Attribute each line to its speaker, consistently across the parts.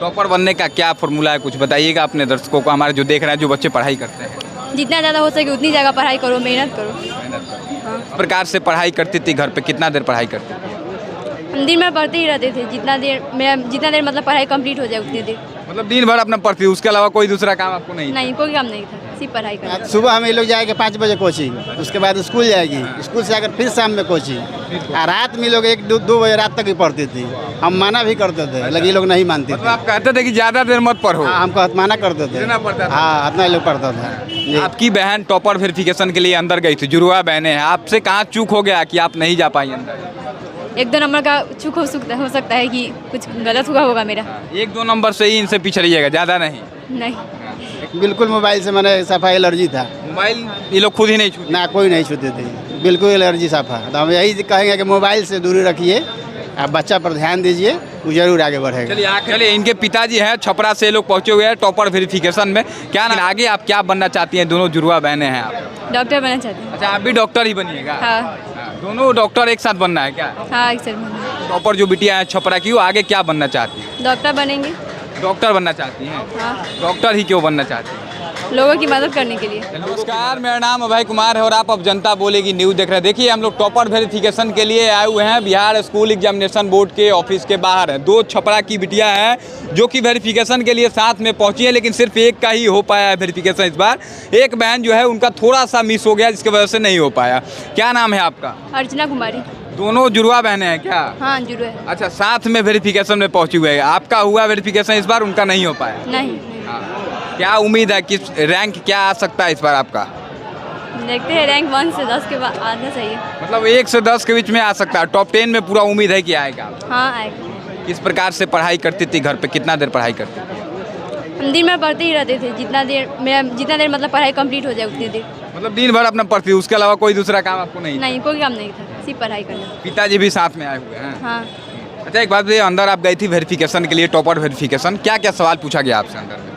Speaker 1: Topper बनने का क्या फॉर्मूला है, कुछ बताइएगा अपने दर्शकों को, हमारे जो देख रहे हैं, जो बच्चे पढ़ाई करते हैं।
Speaker 2: जितना ज़्यादा हो सके उतनी जगह पढ़ाई करो, मेहनत करो।
Speaker 1: इस प्रकार से पढ़ाई करती थी घर पे, कितना देर पढ़ाई करती थी?
Speaker 2: हम दिन भर पढ़ते ही रहते थे, जितना देर मतलब पढ़ाई कंप्लीट हो जाए उतनी देर।
Speaker 1: मतलब दिन भर अपना पढ़ती, उसके अलावा कोई दूसरा काम आपको नहीं?
Speaker 2: नहीं, कोई काम नहीं था, सिर्फ पढ़ाई करना।
Speaker 3: सुबह हम ये लोग जाएंगे 5 बजे कोचिंग, उसके बाद स्कूल जाएगी, स्कूल से आकर फिर शाम में कोचिंग, और रात में लोग 1-2 बजे रात तक ही पढ़ती थी। हम मना भी करते थे, लेकिन ये लोग नहीं मानते
Speaker 1: मतलब
Speaker 3: थे।
Speaker 1: आप कहते थे कि ज़्यादा देर मत पढ़ो?
Speaker 3: हाँ, हमको मना करते थे।
Speaker 1: इतना पढ़ता था?
Speaker 3: हाँ, इतना लोग पढ़ता था।
Speaker 1: आपकी बहन टॉपर वेरिफिकेशन के लिए अंदर गई थी, जुड़वा बहनें हैं, आपसे कहाँ चूक हो गया कि आप नहीं जा पाई अंदर?
Speaker 2: 1-2 नंबर का चूक हो सकता है कि कुछ गलत हुआ होगा मेरा।
Speaker 1: 1-2 नंबर से ही इनसे पीछे रहिएगा, ज़्यादा नहीं?
Speaker 2: नहीं,
Speaker 3: बिल्कुल मोबाइल से मैंने सफा एलर्जी था।
Speaker 1: मोबाइल ये लोग खुद ही नहीं छूते?
Speaker 3: ना, कोई नहीं छूते थे, बिल्कुल एलर्जी सफा। तो हम यही कहेंगे कि मोबाइल से दूरी रखिए, आप बच्चा पर ध्यान दीजिए, वो जरूर आगे बढ़ेगा।
Speaker 1: चलिए इनके पिताजी हैं, छपरा से लोग पहुंचे हुए हैं टॉपर वेरिफिकेशन में। क्या ना आगे आप क्या बनना चाहती हैं? दोनों जुड़वा बहनें हैं आप?
Speaker 2: डॉक्टर बनना चाहती हूँ।
Speaker 1: अच्छा, आप भी डॉक्टर ही बनिएगा?
Speaker 2: हाँ,
Speaker 1: दोनों डॉक्टर एक साथ बनना है क्या?
Speaker 2: हाँ, एक सर बनना।
Speaker 1: टॉपर जो बिटिया है छपरा की, वो आगे क्या बनना चाहती है?
Speaker 2: डॉक्टर बनेंगे।
Speaker 1: डॉक्टर बनना चाहती हैं?
Speaker 2: हाँ,
Speaker 1: डॉक्टर ही क्यों बनना चाहती हैं?
Speaker 2: लोगों की मदद करने के लिए।
Speaker 1: नमस्कार, मेरा नाम अभय कुमार है और आप अब जनता बोलेगी न्यूज़ देख रहे हैं। देखिए, हम लोग टॉपर वेरिफिकेशन के लिए आए हुए हैं, बिहार स्कूल एग्जामिनेशन बोर्ड के ऑफिस के बाहर हैं। 2 छपरा की बिटिया हैं जो कि वेरिफिकेशन के लिए साथ में पहुंची है, लेकिन सिर्फ एक का ही हो पाया है वेरिफिकेशन इस बार। एक बहन जो है उनका थोड़ा सा मिस हो गया, जिसकी वजह से नहीं हो पाया। क्या नाम है आपका?
Speaker 2: अर्चना कुमारी।
Speaker 1: दोनों जुड़वा बहनें हैं क्या?
Speaker 2: हाँ, जुड़वा है।
Speaker 1: अच्छा, साथ में वेरिफिकेशन में पहुंची हुए हैं। आपका हुआ वेरिफिकेशन इस बार, उनका नहीं हो पाया?
Speaker 2: नहीं,
Speaker 1: क्या उम्मीद है, किस रैंक क्या आ सकता है इस बार आपका?
Speaker 2: देखते हैं, रैंक 1 से 10 के बाद आना चाहिए।
Speaker 1: मतलब 1 से 10 के बीच में आ सकता है, टॉप 10 में पूरा उम्मीद है कि आएगा?
Speaker 2: हाँ, आएगा।
Speaker 1: किस प्रकार से पढ़ाई करती थी घर पे, कितना देर पढ़ाई करती थी?
Speaker 2: हम दिन भर पढ़ते ही रहते थे, जितना देर मतलब पढ़ाई कंप्लीट हो जाए उतनी देर।
Speaker 1: मतलब दिन भर अपना पढ़ती, उसके अलावा कोई दूसरा काम आपको नहीं?
Speaker 2: नहीं, कोई काम नहीं था, सिर्फ पढ़ाई करना।
Speaker 1: पिताजी भी साथ में आए हुए हैं?
Speaker 2: हाँ,
Speaker 1: अच्छा, एक बात बताइए, अंदर आप गई थी वेरिफिकेशन के लिए, टॉपर वेरिफिकेशन, क्या क्या सवाल पूछा गया आपसे अंदर में?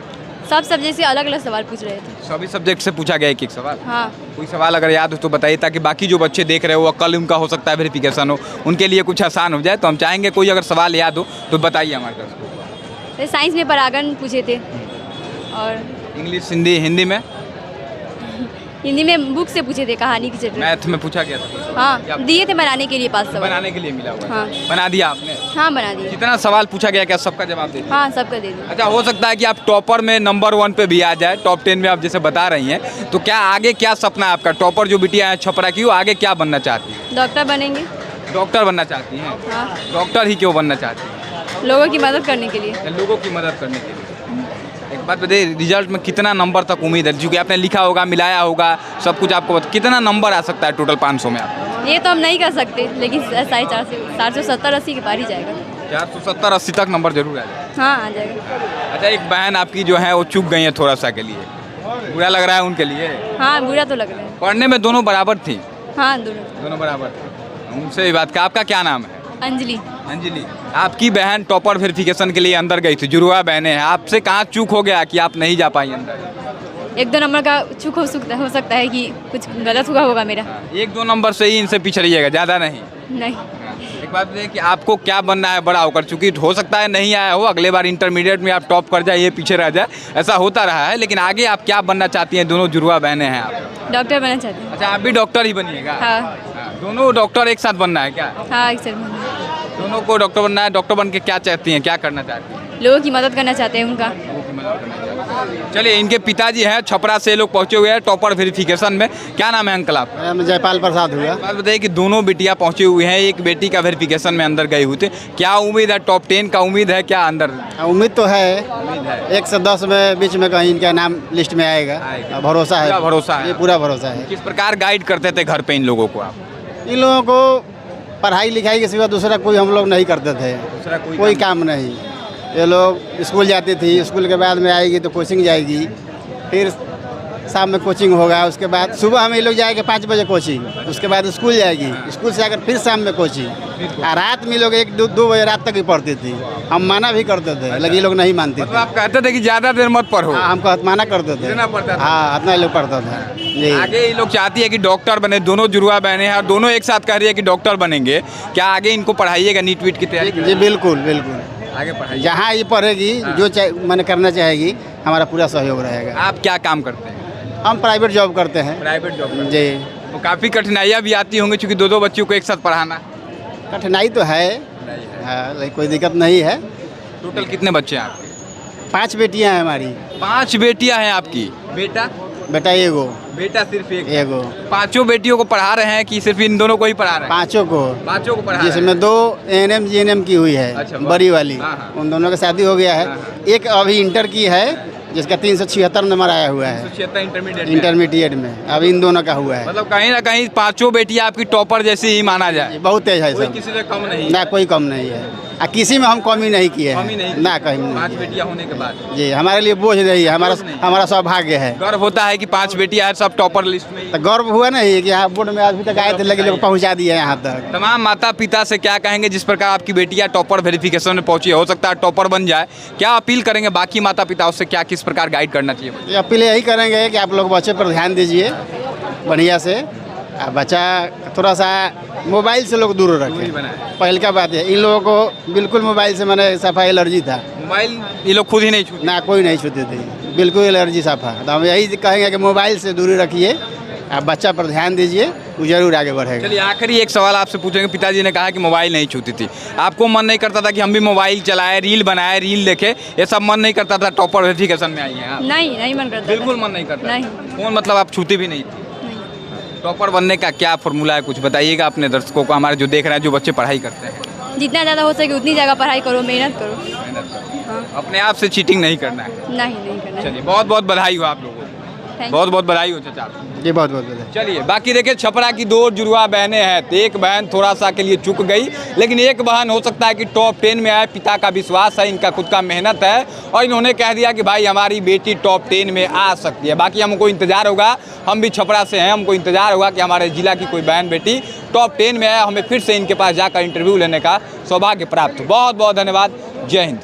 Speaker 2: सब सब्जेक्ट से अलग अलग सवाल पूछ रहे थे।
Speaker 1: सभी सब्जेक्ट से पूछा गया एक सवाल?
Speaker 2: हाँ,
Speaker 1: कोई सवाल अगर याद हो तो बताइए, ताकि बाकी जो बच्चे देख रहे हो, कल उनका हो सकता है वेरिफिकेशन हो, उनके लिए कुछ आसान हो जाए। तो हम चाहेंगे कोई अगर सवाल याद हो तो बताइए हमारे दर्शकों को।
Speaker 2: साइंस में परागण पूछे थे, और
Speaker 1: इंग्लिश, हिंदी में?
Speaker 2: हिंदी में बुक से पूछे थे, कहानी की चैप्टर।
Speaker 1: मैथ में पूछा गया था?
Speaker 2: हाँ, दिए थे बनाने के लिए 5 सवाल।
Speaker 1: बनाने के लिए मिला हुआ?
Speaker 2: हाँ।
Speaker 1: बना दिया आपने?
Speaker 2: हाँ, बना दिए।
Speaker 1: जितना सवाल पूछा गया क्या सबका जवाब दे दिया?
Speaker 2: हाँ, सबका दे दिया।
Speaker 1: अच्छा, हो सकता है कि आप टॉपर में नंबर 1 पे भी आ जाए, टॉप 10 में आप जैसे बता रही हैं, तो क्या आगे क्या सपना है आपका? टॉपर जो बिटिया है छपरा की, वो आगे क्या बनना चाहती है?
Speaker 2: डॉक्टर बनेंगे।
Speaker 1: डॉक्टर बनना चाहती हैं?
Speaker 2: हाँ,
Speaker 1: डॉक्टर ही क्यों बनना चाहती हैं?
Speaker 2: लोगों की मदद करने के लिए।
Speaker 1: लोगों की मदद करने के लिए। एक बात बताइए, रिजल्ट में कितना नंबर तक उम्मीद है? क्योंकि आपने लिखा होगा, मिलाया होगा, सब कुछ आपको कितना नंबर आ सकता है टोटल 500 में आपको?
Speaker 2: ये तो हम नहीं कर सकते, लेकिन 470-80 के पार ही जाएगा।
Speaker 1: 470-80 तक नंबर जरूर आएगा?
Speaker 2: हाँ, आ जाएगा।
Speaker 1: अच्छा, एक बहन आपकी जो है वो चूक गई है थोड़ा सा के लिए, बुरा लग रहा है उनके लिए?
Speaker 2: हाँ, बुरा तो लग रहा है।
Speaker 1: पढ़ने में दोनों बराबर थी?
Speaker 2: हाँ, दोनों।
Speaker 1: बराबर थी। उनसे भी बात का, आपका क्या नाम है?
Speaker 2: अंजलि।
Speaker 1: अंजलि, आपकी बहन टॉपर वेरिफिकेशन के लिए अंदर गई थी, जुड़वा बहनें हैं, आपसे कहाँ चूक हो गया कि आप नहीं जा पाई अंदर?
Speaker 2: 1-2 नंबर का चूक हो सकता है कि कुछ गलत हुआ होगा मेरा।
Speaker 1: 1-2 नंबर से ही इनसे पीछे रहिएगा, ज़्यादा नहीं?
Speaker 2: नहीं,
Speaker 1: एक बात बताइए कि आपको क्या बनना है बड़ा होकर? चूंकि हो सकता है नहीं आया हो, अगले बार इंटरमीडिएट में आप टॉप कर जाइए, पीछे रह जाए, ऐसा होता रहा है, लेकिन आगे आप क्या बनना चाहती हैं? दोनों जुड़वा बहनें हैं आप?
Speaker 2: डॉक्टर बनना चाहती हूँ।
Speaker 1: अच्छा, आप भी डॉक्टर ही बनिएगा?
Speaker 2: हाँ,
Speaker 1: दोनों डॉक्टर एक साथ बनना है क्या?
Speaker 2: हाँ, एक सर बनना।
Speaker 1: दोनों को डॉक्टर बनना है। डॉक्टर बन के क्या चाहती हैं, क्या करना चाहती हैं?
Speaker 2: लोगों की मदद करना चाहते हैं, उनका।
Speaker 1: चलिए, इनके पिताजी हैं, छपरा से लोग पहुंचे हुए हैं टॉपर वेरिफिकेशन में। क्या नाम है अंकल आप?
Speaker 3: जयपाल प्रसाद हुआ।
Speaker 1: बात बताइए कि दोनों बेटियां पहुंची हुई हैं, एक बेटी का वेरिफिकेशन में अंदर गई हुई थी, क्या उम्मीद है? टॉप 10 का उम्मीद है क्या अंदर?
Speaker 3: उम्मीद तो है, 1 से 10 में बीच में कहीं इनका नाम लिस्ट में आएगा। भरोसा है,
Speaker 1: भरोसा है,
Speaker 3: ये पूरा भरोसा है।
Speaker 1: किस प्रकार गाइड करते थे घर पे इन लोगों को आप?
Speaker 3: इन लोगों को पढ़ाई लिखाई के सिवा दूसरा कोई हम लोग नहीं करते थे,
Speaker 1: दूसरा
Speaker 3: कोई काम नहीं। ये लोग स्कूल जाती थी, स्कूल के बाद में आएगी तो कोचिंग जाएगी, फिर शाम में कोचिंग होगा, उसके बाद सुबह हम ये लोग जाएंगे 5 बजे कोचिंग, उसके बाद स्कूल जाएगी, स्कूल से आकर फिर शाम में कोचिंग, और रात में लोग 1-2 बजे रात तक ही पढ़ती थी। हम मना भी करते थे, लेकिन ये लोग नहीं मानते थे।
Speaker 1: आप कहते थे कि ज़्यादा देर मत पढ़ो?
Speaker 3: हाँ, हमको मना करते थे। हाँ, इतना लोग पढ़ता था जी।
Speaker 1: आगे ये लोग चाहती है कि डॉक्टर बने, दोनों जुड़वा बहनें हैं और दोनों एक साथ कह रही है कि डॉक्टर बनेंगे। क्या आगे इनको पढ़ाइएगा नीट वीट की तैयारी?
Speaker 3: जी बिल्कुल बिल्कुल।
Speaker 1: आगे पढ़ाई
Speaker 3: जहाँ ये पढ़ेगी जो मैंने करना चाहेगी हमारा पूरा सहयोग रहेगा।
Speaker 1: आप क्या काम करते हैं?
Speaker 3: हम प्राइवेट जॉब करते हैं।
Speaker 1: प्राइवेट जॉब
Speaker 3: जी।
Speaker 1: तो काफ़ी कठिनाइयाँ भी आती होंगी क्योंकि दो बच्चों को एक साथ पढ़ाना।
Speaker 3: कठिनाई तो है, हाँ, लेकिन कोई दिक्कत नहीं है।
Speaker 1: टोटल कितने बच्चे हैं आपके?
Speaker 3: 5 बेटियां हैं हमारी।
Speaker 1: 5 बेटियां हैं आपकी? बेटा?
Speaker 3: बेटा एगो।
Speaker 1: बेटा सिर्फ एक?
Speaker 3: एगो।
Speaker 1: 5 बेटियों को पढ़ा रहे हैं कि सिर्फ इन दोनों को ही पढ़ा रहे हैं?
Speaker 3: 5 को।
Speaker 1: 5 को पढ़ा रहे हैं।
Speaker 3: जिसमें 2 ANM GNM की हुई है।
Speaker 1: अच्छा,
Speaker 3: बड़ी वाली।
Speaker 1: हाँ, हाँ।
Speaker 3: उन दोनों की शादी हो गया है।
Speaker 1: हाँ, हाँ।
Speaker 3: एक अभी इंटर की है जिसका 376 नंबर आया हुआ है
Speaker 1: 376
Speaker 3: इंटरमीडिएट में। अब इन दोनों का हुआ है।
Speaker 1: मतलब कहीं ना कहीं 5 बेटियां आपकी टॉपर जैसी ही माना जाए।
Speaker 3: बहुत तेज है
Speaker 1: कोई
Speaker 3: सब।
Speaker 1: किसी से कम नहीं?
Speaker 3: ना कोई कम नहीं है, किसी में हम कमी नहीं किए हैं।
Speaker 1: कमी नहीं?
Speaker 3: ना कहीं नहीं
Speaker 1: 5
Speaker 3: किए।
Speaker 1: बेटियां होने के बाद
Speaker 3: जी, हमारे लिए बोझ नहीं है,
Speaker 1: बोझ नहीं।
Speaker 3: हमारा सौभाग्य है।
Speaker 1: गर्व होता है कि 5 बेटियां हैं, सब टॉपर लिस्ट में ही।
Speaker 3: तो गर्व हुआ नहीं कि यहाँ बोर्ड में अभी तक आए थे, लगे लोग पहुँचा दिए यहाँ तक।
Speaker 1: तमाम माता पिता से क्या कहेंगे जिस प्रकार आपकी बेटियां टॉपर वेरिफिकेशन में पहुंची है, हो सकता है टॉपर बन जाए, क्या अपील करेंगे बाकी माता पिताओं से, क्या किस प्रकार गाइड करना चाहिए?
Speaker 3: ये अपील यही करेंगे कि आप लोग बच्चे पर ध्यान दीजिए बढ़िया से। बच्चा थोड़ा सा मोबाइल से लोग दूर रखें। पहल का बात है, इन लोगों को बिल्कुल मोबाइल से मैंने सफा एलर्जी था।
Speaker 1: मोबाइल ये लोग खुद ही नहीं छूते?
Speaker 3: ना कोई नहीं छूते थे, बिल्कुल एलर्जी सफा। तो हम यही कहेंगे कि मोबाइल से दूरी रखिए, आप बच्चा पर ध्यान दीजिए, वो जरूर आगे बढ़ेगा।
Speaker 1: चलिए आखिरी एक सवाल आपसे पूछेंगे। पिताजी ने कहा कि मोबाइल नहीं छूती थी, आपको मन नहीं करता था कि हम भी मोबाइल चलाएं, रील बनाएं, रील देखें, ये सब मन नहीं करता था? टॉपर वेरिफिकेशन में आई हैं आप?
Speaker 2: नहीं मन करता।
Speaker 1: बिल्कुल मन नहीं करता?
Speaker 2: नहीं।
Speaker 1: फोन मतलब आप छूती भी नहीं थी? टॉपर बनने का क्या फॉर्मूला है, कुछ बताइएगा अपने दर्शकों को, हमारे जो देख रहे हैं, जो बच्चे पढ़ाई करते हैं।
Speaker 2: जितना ज़्यादा हो सके उतनी जगह पढ़ाई करो, मेहनत करो।
Speaker 1: मेहनत करो,
Speaker 2: हाँ।
Speaker 1: अपने आप से चीटिंग नहीं करना है।
Speaker 2: नहीं करना।
Speaker 1: चलिए बहुत बहुत बधाई हो आप लोगों को, बहुत बहुत बधाई हो चाचा।
Speaker 3: जी बहुत बहुत बधाई।
Speaker 1: चलिए बाकी देखिए, छपरा की 2 जुड़वा बहनें हैं, तो एक बहन थोड़ा सा के लिए चूक गई, लेकिन एक बहन हो सकता है कि टॉप 10 में आए। पिता का विश्वास है, इनका खुद का मेहनत है, और इन्होंने कह दिया कि भाई हमारी बेटी टॉप 10 में आ सकती है। बाकी हमको इंतजार होगा, हम भी छपरा से हैं, हमको इंतजार होगा कि हमारे जिला की कोई बहन बेटी टॉप 10 में आए, हमें फिर से इनके पास जाकर इंटरव्यू लेने का सौभाग्य प्राप्त हो। बहुत बहुत धन्यवाद। जय हिंद।